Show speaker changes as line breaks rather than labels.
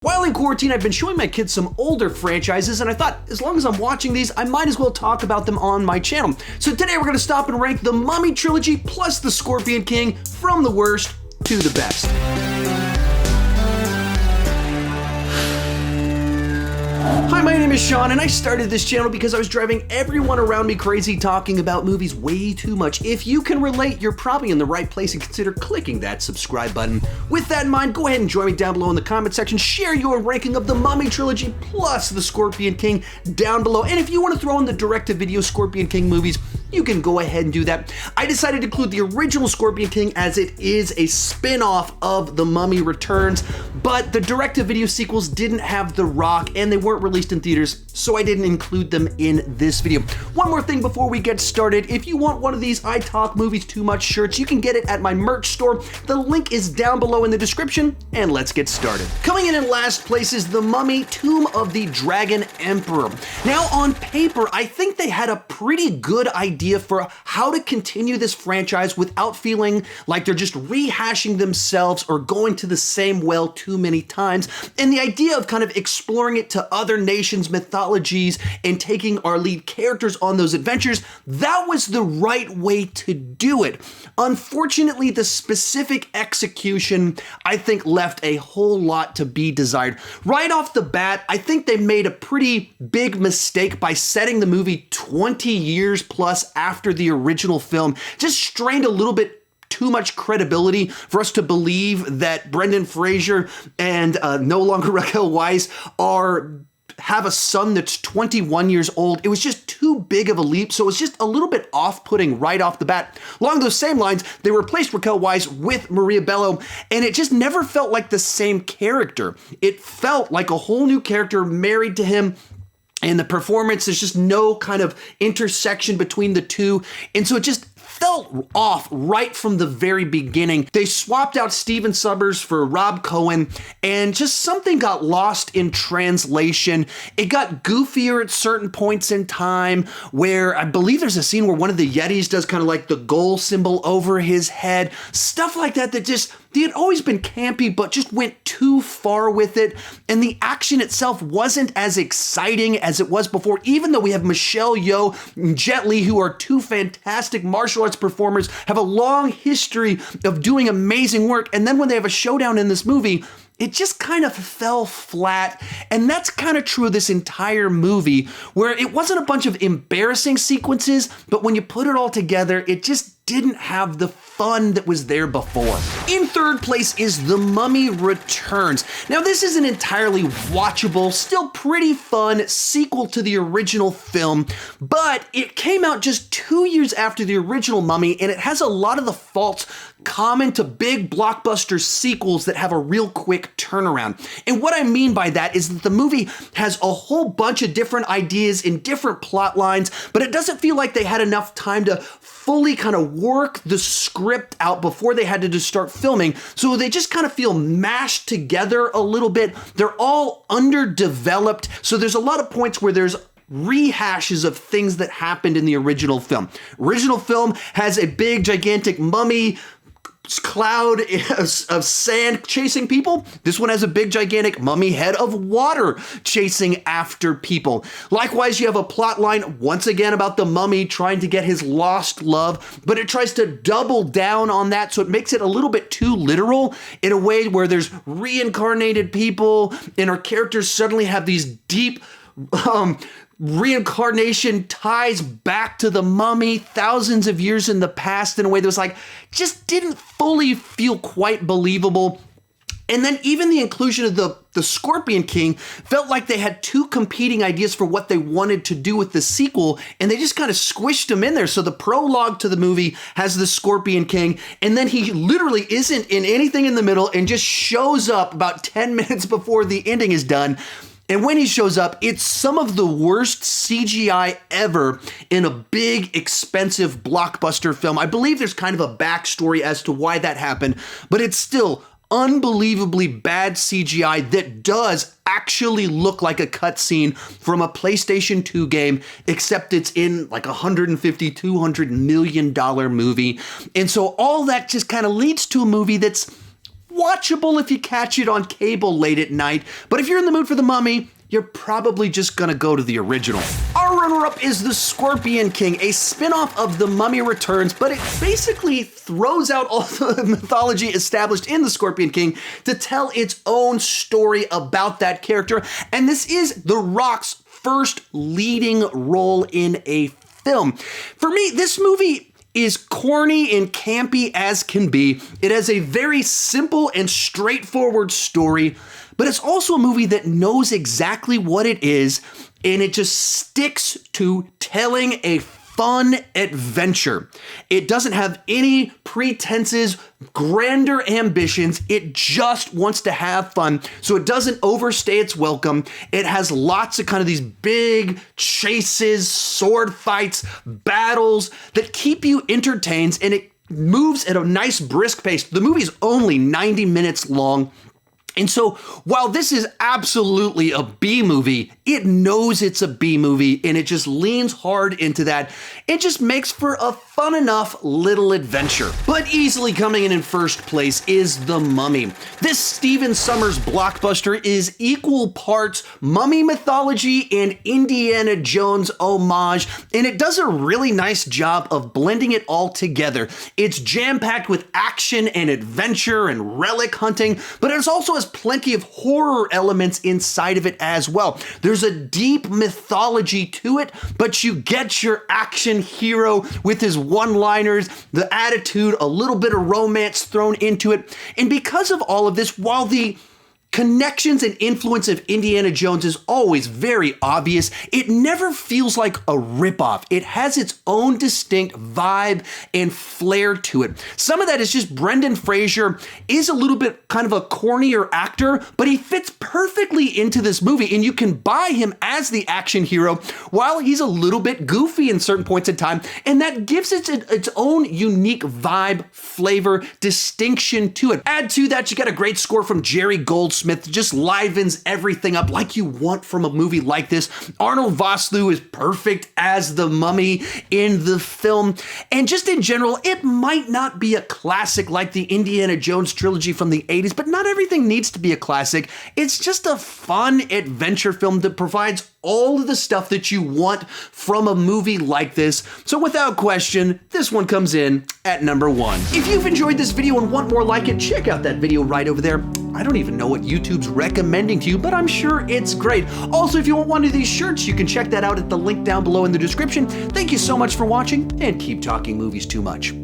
While in quarantine, I've been showing my kids some older franchises, and I thought, as long as I'm watching these, I might as well talk about them on my channel. So today we're going to stop and rank the Mummy Trilogy plus the Scorpion King from the worst to the best. Hi, my name is Sean, and I started this channel because I was driving everyone around me crazy talking about movies way too much. If you can relate, you're probably in the right place, and consider clicking that subscribe button. With that in mind, go ahead and join me down below in the comment section. Share your ranking of the Mummy Trilogy plus the Scorpion King down below. And if you want to throw in the direct-to-video Scorpion King movies, you can go ahead and do that. I decided to include the original Scorpion King as it is a spin-off of The Mummy Returns, but the direct-to-video sequels didn't have The Rock and they weren't released in theaters, so I didn't include them in this video. One more thing before we get started, if you want one of these I Talk Movies Too Much shirts, you can get it at my merch store. The link is down below in the description, and let's get started. Coming in last place is The Mummy, Tomb of the Dragon Emperor. Now on paper, I think they had a pretty good idea for how to continue this franchise without feeling like they're just rehashing themselves or going to the same well too many times. And the idea of kind of exploring it to other nations' mythologies and taking our lead characters on those adventures, that was the right way to do it. Unfortunately, the specific execution, I think, left a whole lot to be desired. Right off the bat, I think they made a pretty big mistake by setting the movie 20 years plus after the original film. Just strained a little bit too much credibility for us to believe that Brendan Fraser and no longer Raquel Weisz have a son that's 21 years old. It was just too big of a leap, so it was just a little bit off-putting right off the bat. Along those same lines, they replaced Raquel Weisz with Maria Bello, and it just never felt like the same character. It felt like a whole new character married to him. And the performance, there's just no kind of intersection between the two. And so it just felt off right from the very beginning. They swapped out Steven Sommers for Rob Cohen, and just something got lost in translation. It got goofier at certain points in time, where I believe there's a scene where one of the Yetis does kind of like the goal symbol over his head. Stuff like that they had always been campy, but just went too far with it. And the action itself wasn't as exciting as it was before, even though we have Michelle Yeoh and Jet Li, who are two fantastic martial arts performers, have a long history of doing amazing work. And then when they have a showdown in this movie, it just kind of fell flat. And that's kind of true of this entire movie, where it wasn't a bunch of embarrassing sequences, but when you put it all together, it just didn't have the fun that was there before. In third place is The Mummy Returns. Now, this is an entirely watchable, still pretty fun sequel to the original film, but it came out just 2 years after the original Mummy, and it has a lot of the faults common to big blockbuster sequels that have a real quick turnaround. And what I mean by that is that the movie has a whole bunch of different ideas in different plot lines, but it doesn't feel like they had enough time to fully kind of work the script out before they had to just start filming. So they just kind of feel mashed together a little bit. They're all underdeveloped. So there's a lot of points where there's rehashes of things that happened in the original film. Original film has a big, gigantic mummy cloud of sand chasing people. This one has a big, gigantic mummy head of water chasing after people. Likewise, you have a plot line, once again, about the mummy trying to get his lost love, but it tries to double down on that, so it makes it a little bit too literal in a way where there's reincarnated people, and our characters suddenly have these deep reincarnation ties back to the mummy thousands of years in the past in a way that was like, just didn't fully feel quite believable. And then even the inclusion of the Scorpion King felt like they had two competing ideas for what they wanted to do with the sequel, and they just kind of squished them in there. So the prologue to the movie has the Scorpion King, and then he literally isn't in anything in the middle and just shows up about 10 minutes before the ending is done. And when he shows up, it's some of the worst CGI ever in a big, expensive blockbuster film. I believe there's kind of a backstory as to why that happened, but it's still unbelievably bad CGI that does actually look like a cutscene from a PlayStation 2 game, except it's in like $150, $200 million movie. And so all that just kind of leads to a movie that's watchable if you catch it on cable late at night, but if you're in the mood for The Mummy, you're probably just gonna go to the original. Our runner-up is The Scorpion King, a spin-off of The Mummy Returns, but it basically throws out all the mythology established in The Scorpion King to tell its own story about that character, and this is The Rock's first leading role in a film. For me, this movie is corny and campy as can be. It has a very simple and straightforward story, but it's also a movie that knows exactly what it is, and it just sticks to telling a fun adventure. It doesn't have any pretenses, grander ambitions. It just wants to have fun, so it doesn't overstay its welcome. It has lots of kind of these big chases, sword fights, battles that keep you entertained, and it moves at a nice brisk pace. The movie's only 90 minutes long. And so while this is absolutely a B movie, it knows it's a B movie and it just leans hard into that. It just makes for a fun enough little adventure. But easily coming in first place is The Mummy. This Stephen Sommers blockbuster is equal parts mummy mythology and Indiana Jones homage, and it does a really nice job of blending it all together. It's jam-packed with action and adventure and relic hunting, but it also has plenty of horror elements inside of it as well. There's a deep mythology to it, but you get your action hero with his one-liners, the attitude, a little bit of romance thrown into it. And because of all of this, while the connections and influence of Indiana Jones is always very obvious, it never feels like a ripoff. It has its own distinct vibe and flair to it. Some of that is just Brendan Fraser is a little bit kind of a cornier actor, but he fits perfectly into this movie, and you can buy him as the action hero while he's a little bit goofy in certain points in time, and that gives it its own unique vibe, flavor, distinction to it. Add to that, you got a great score from Jerry Goldsmith. Just livens everything up like you want from a movie like this. Arnold Vosloo is perfect as the mummy in the film. And just in general, it might not be a classic like the Indiana Jones trilogy from the 80s, but not everything needs to be a classic. It's just a fun adventure film that provides all of the stuff that you want from a movie like this. So without question, this one comes in at number 1. If you've enjoyed this video and want more like it, check out that video right over there. I don't even know what YouTube's recommending to you, but I'm sure it's great. Also, if you want one of these shirts, you can check that out at the link down below in the description. Thank you so much for watching, and keep talking movies too much.